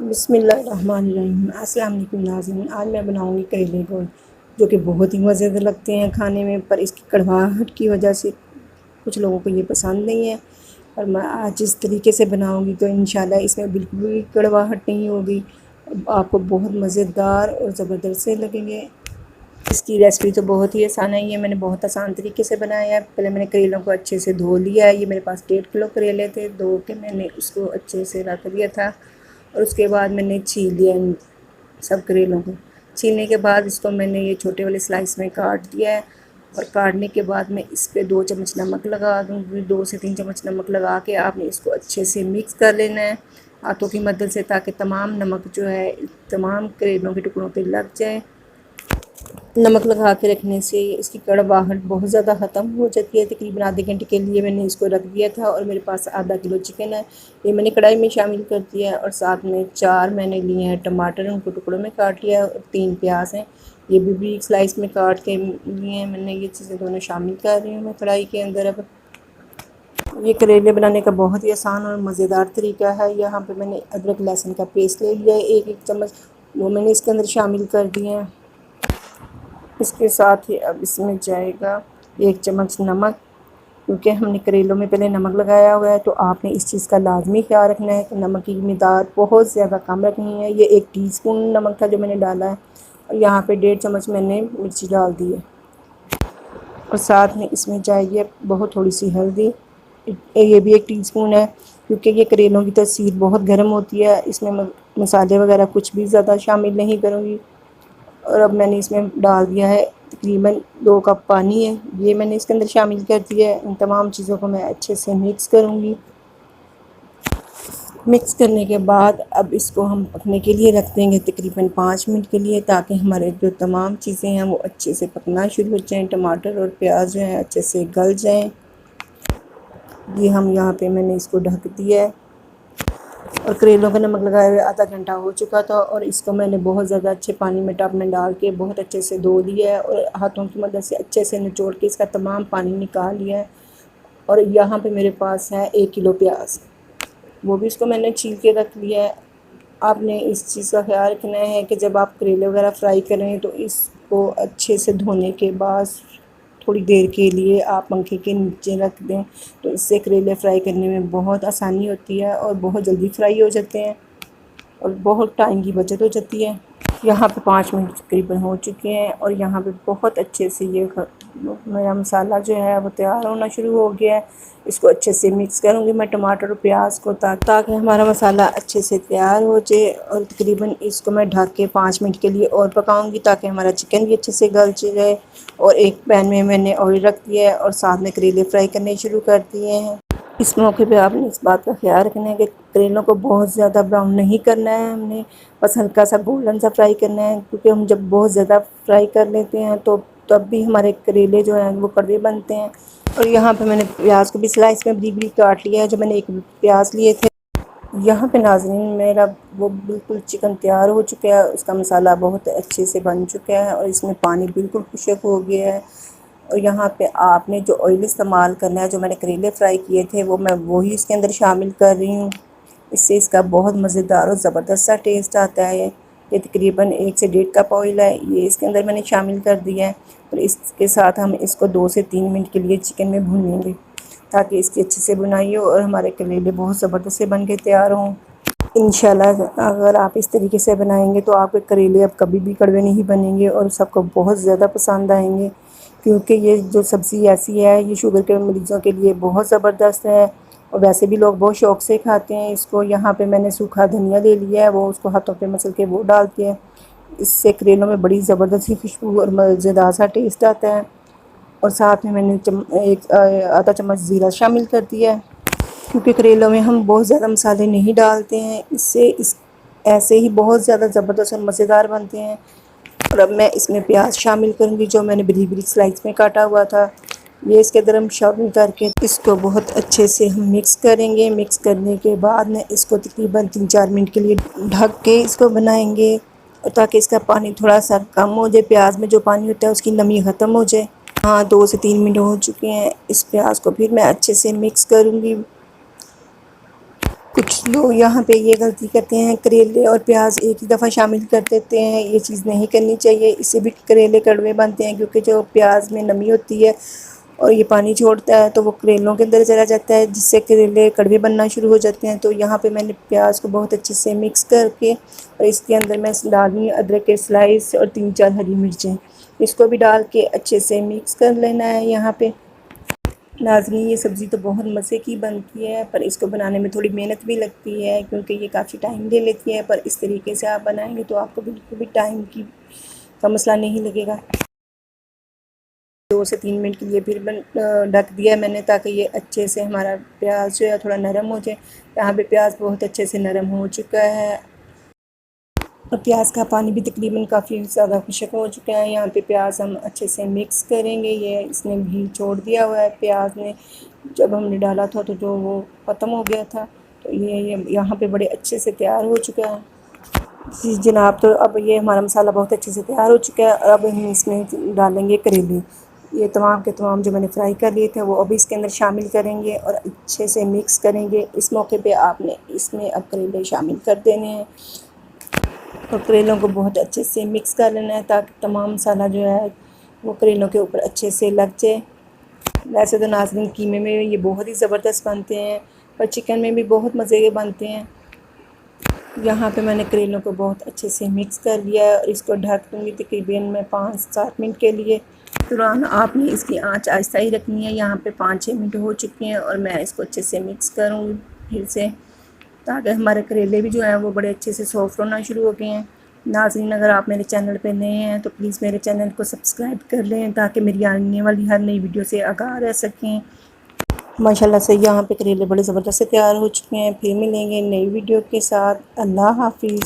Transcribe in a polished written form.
बिस्मिल्लाहिर्रहमानिर्रहीम। अस्सलाम वालेकुम नाज़रीन। आज मैं बनाऊंगी करेले गोल, जो कि बहुत ही मज़ेदार लगते हैं खाने में, पर इसकी कड़वाहट की वजह से कुछ लोगों को ये पसंद नहीं है। और मैं आज इस तरीके से बनाऊंगी तो इंशाल्लाह इसमें बिल्कुल भी कड़वाहट नहीं होगी, आपको बहुत मज़ेदार और ज़बरदस्त से लगेंगे। इसकी रेसिपी तो बहुत ही आसान है, ये मैंने बहुत आसान तरीके से बनाया है। पहले मैंने करेलों को अच्छे से धो लिया है। ये मेरे पास 1.5 किलो करेले थे, धो के मैंने उसको अच्छे से रख दिया था और उसके बाद मैंने छील लिया इन सब करेलों को। छीलने के बाद इसको मैंने ये छोटे वाले स्लाइस में काट दिया है और काटने के बाद मैं इस पर 2 चम्मच नमक लगा दूँगी। 2 से 3 चम्मच नमक लगा के आपने इसको अच्छे से मिक्स कर लेना है हाथों की मदद से, ताकि तमाम नमक जो है तमाम करेलों के टुकड़ों पे लग जाए। नमक लगा के रखने से इसकी कड़वाहट बहुत ज़्यादा ख़त्म हो जाती है। तकरीबन आधे घंटे के लिए मैंने इसको रख दिया था और मेरे पास आधा किलो चिकन है, ये मैंने कढ़ाई में शामिल कर दिया है। और साथ में 4 मैंने लिए हैं टमाटर, उनको टुकड़ों में काट लिया है, और 3 प्याज हैं, ये भी बारीक स्लाइस में काट के लिए हैं मैंने। ये चीज़ें दोनों शामिल कर रही हूँ मैं कढ़ाई के अंदर। अब ये करेले बनाने का बहुत ही आसान और मज़ेदार तरीका है। यहाँ पे मैंने अदरक लहसुन का पेस्ट ले लिया है 1-1 चम्मच, वो मैंने इसके अंदर शामिल कर दिए हैं। इसके साथ ही अब इसमें जाएगा 1 चम्मच नमक, क्योंकि हमने करेलों में पहले नमक लगाया हुआ है, तो आपने इस चीज़ का लाजमी ख्याल रखना है कि नमक की मिक़दार बहुत ज़्यादा कम रखनी है। ये 1 टीस्पून नमक था जो मैंने डाला है, और यहाँ पे 1.5 चम्मच मैंने मिर्ची डाल दी है। और साथ में इसमें जाएगी बहुत थोड़ी सी हल्दी, ये भी 1 टीस्पून है, क्योंकि ये करेलों की तसीर बहुत गर्म होती है। इसमें मसाले वगैरह कुछ भी ज़्यादा शामिल नहीं करूँगी। और अब मैंने इसमें डाल दिया है तकरीबन 2 कप पानी है, ये मैंने इसके अंदर शामिल कर दिया है। इन तमाम चीज़ों को मैं अच्छे से मिक्स करूँगी। मिक्स करने के बाद अब इसको हम पकने के लिए रख देंगे तकरीबन 5 मिनट के लिए, ताकि हमारे जो तमाम चीज़ें हैं वो अच्छे से पकना शुरू हो जाएँ, टमाटर और प्याज जो है अच्छे से गल जाएँ। ये हम यहाँ पे मैंने इसको ढक दिया है और करेलों का नमक लगाए हुए आधा घंटा हो चुका था, और इसको मैंने बहुत ज़्यादा अच्छे पानी में टब में डाल के बहुत अच्छे से धो लिया है और हाथों की मदद से अच्छे से निचोड़ के इसका तमाम पानी निकाल लिया है। और यहाँ पे मेरे पास है 1 किलो प्याज, वो भी इसको मैंने छील के रख लिया है। आपने इस चीज़ का ख्याल रखना है कि जब आप करेले वगैरह फ्राई करें तो इसको अच्छे से धोने के बाद थोड़ी देर के लिए आप पंखे के नीचे रख दें, तो इससे करेले फ्राई करने में बहुत आसानी होती है और बहुत जल्दी फ्राई हो जाते हैं और बहुत टाइम की बचत हो जाती है। यहाँ पे 5 मिनट तकरीबन हो चुके हैं और यहाँ पे बहुत अच्छे से ये मेरा मसाला जो है वो तैयार होना शुरू हो गया है। इसको अच्छे से मिक्स करूँगी मैं टमाटर और प्याज को, ताकि हमारा मसाला अच्छे से तैयार हो जाए। और तकरीबन इसको मैं ढक के 5 मिनट के लिए और पकाऊंगी, ताकि हमारा चिकन भी अच्छे से गल जाए। और एक पैन में मैंने ऑयल रख दिया है और साथ में करेले फ्राई करने शुरू कर दिए हैं। इस मौके पे आपने इस बात का ख्याल रखना है कि करेलों को बहुत ज़्यादा ब्राउन नहीं करना है, हमने बस हल्का सा गोल्डन सा फ्राई करना है, क्योंकि हम जब बहुत ज़्यादा फ्राई कर लेते हैं तो तब भी हमारे करेले जो हैं वो कड़वे बनते हैं। और यहाँ पे मैंने प्याज को भी स्लाइस में बरीक बरीक काट लिया है, जो मैंने 1 प्याज लिए थे। यहाँ पे नाज़रीन मेरा वो बिल्कुल चिकन तैयार हो चुका है, उसका मसाला बहुत अच्छे से बन चुका है और इसमें पानी बिल्कुल खुश्क हो गया है। और यहाँ पे आपने जो ऑयल इस्तेमाल करना है, जो मैंने करेले फ्राई किए थे वो मैं वही इसके अंदर शामिल कर रही हूँ। इससे इसका बहुत मज़ेदार और ज़बरदस्त सा टेस्ट आता है। ये तकरीबन 1 से 1.5 कप ऑयल है, ये इसके अंदर मैंने शामिल कर दिया है। और इसके साथ हम इसको 2 से 3 मिनट के लिए चिकन में भूनेंगे, ताकि इसकी अच्छे से बुनाई हो और हमारे करेले बहुत ज़बरदस्त से बन के तैयार हों। इंशाल्लाह अगर आप इस तरीके से बनाएंगे तो आपके करेले अब कभी भी कड़वे नहीं बनेंगे और सबको बहुत ज़्यादा पसंद आएंगे, क्योंकि ये जो सब्ज़ी ऐसी है ये शुगर के मरीज़ों के लिए बहुत ज़बरदस्त है और वैसे भी लोग बहुत शौक़ से खाते हैं इसको। यहाँ पे मैंने सूखा धनिया ले लिया है, वो उसको हाथों पे मसल के वो डालते हैं, इससे करेलों में बड़ी ज़बरदस्त खुशबू और मज़ेदार सा टेस्ट आता है। और साथ में मैंने आधा चम्मच ज़ीरा शामिल कर दिया है, क्योंकि करेलों में हम बहुत ज़्यादा मसाले नहीं डालते हैं, इससे इस ऐसे ही बहुत ज़्यादा ज़बरदस्त और मज़ेदार बनते हैं। और अब मैं इसमें प्याज शामिल करूँगी, जो मैंने बारीक बारीक स्लाइस में काटा हुआ था, ये इसके अंदर हम शामिल करके इसको बहुत अच्छे से हम मिक्स करेंगे। मिक्स करने के बाद में इसको तकरीबन 3-4 मिनट के लिए ढक के इसको बनाएंगे, और ताकि इसका पानी थोड़ा सा कम हो जाए, प्याज में जो पानी होता है उसकी नमी ख़त्म हो जाए। हाँ, 2 से 3 मिनट हो चुके हैं। इस प्याज को फिर मैं अच्छे से मिक्स करूँगी। कुछ लोग यहाँ पे ये गलती करते हैं, करेले और प्याज एक ही दफ़ा शामिल कर देते हैं। ये चीज़ नहीं करनी चाहिए, इससे भी करेले कड़वे बनते हैं, क्योंकि जो प्याज में नमी होती है और ये पानी छोड़ता है तो वो करेलों के अंदर चला जाता है, जिससे करेले कड़वे बनना शुरू हो जाते हैं। तो यहाँ पे मैंने प्याज को बहुत अच्छे से मिक्स करके और इसके अंदर मैं डाल रही हूँ अदरक के स्लाइस और 3-4 हरी मिर्चें, इसको भी डाल के अच्छे से मिक्स कर लेना है। यहाँ पे नाज़रीन, ये सब्ज़ी तो बहुत मज़े की बनती है, पर इसको बनाने में थोड़ी मेहनत भी लगती है, क्योंकि ये काफ़ी टाइम ले लेती है। पर इस तरीके से आप बनाएंगे तो आपको बिल्कुल भी टाइम की का मसला नहीं लगेगा। 2 से 3 मिनट के लिए फिर ढक दिया मैंने, ताकि ये अच्छे से हमारा प्याज जो है थोड़ा नरम हो जाए। यहाँ पे प्याज बहुत अच्छे से नरम हो चुका है और प्याज का पानी भी तकरीबन काफ़ी ज़्यादा खुश्क हो चुका है। यहाँ पे प्याज हम अच्छे से मिक्स करेंगे। ये इसने घी छोड़ दिया हुआ है प्याज ने, जब हमने डाला था तो जो वो ख़त्म हो गया था। तो ये यहाँ पे बड़े अच्छे से तैयार हो चुका है। जी जनाब, तो अब ये हमारा मसाला बहुत अच्छे से तैयार हो चुका है और अब हम इसमें डालेंगे करेले। ये तमाम के तमाम जो मैंने फ्राई कर लिए थे वो अभी इसके अंदर शामिल करेंगे और अच्छे से मिक्स करेंगे। इस मौके पे आपने इसमें अब करेले शामिल कर देने हैं और करेलों को बहुत अच्छे से मिक्स कर लेना है, ताकि तमाम मसाला जो है वो करेलों के ऊपर अच्छे से लग जाए। वैसे तो नाज़रीन कीमे में ये बहुत ही ज़बरदस्त बनते हैं, पर चिकन में भी बहुत मज़े के बनते हैं। यहाँ पे मैंने करेलों को बहुत अच्छे से मिक्स कर लिया है और इसको ढक दूँगी तकरीबन मैं 5-7 मिनट के लिए। तुरंत आपने इसकी आंच आहिस्ता ही रखनी है। यहाँ पे 5-6 मिनट हो चुके हैं और मैं इसको अच्छे से मिक्स करूँगी फिर से, ताकि हमारे करेले भी जो हैं वो बड़े अच्छे से सॉफ्ट होना शुरू हो गए हैं। नाज़रीन, अगर आप मेरे चैनल पे नए हैं तो प्लीज़ मेरे चैनल को सब्सक्राइब कर लें, ताकि मेरी आने वाली हर नई वीडियो से आगाह रह सकें। माशाल्लाह से यहाँ पे करेले बड़े ज़बरदस्त से तैयार हो चुके हैं। फिर मिलेंगे नई वीडियो के साथ। अल्लाह हाफ़िज़।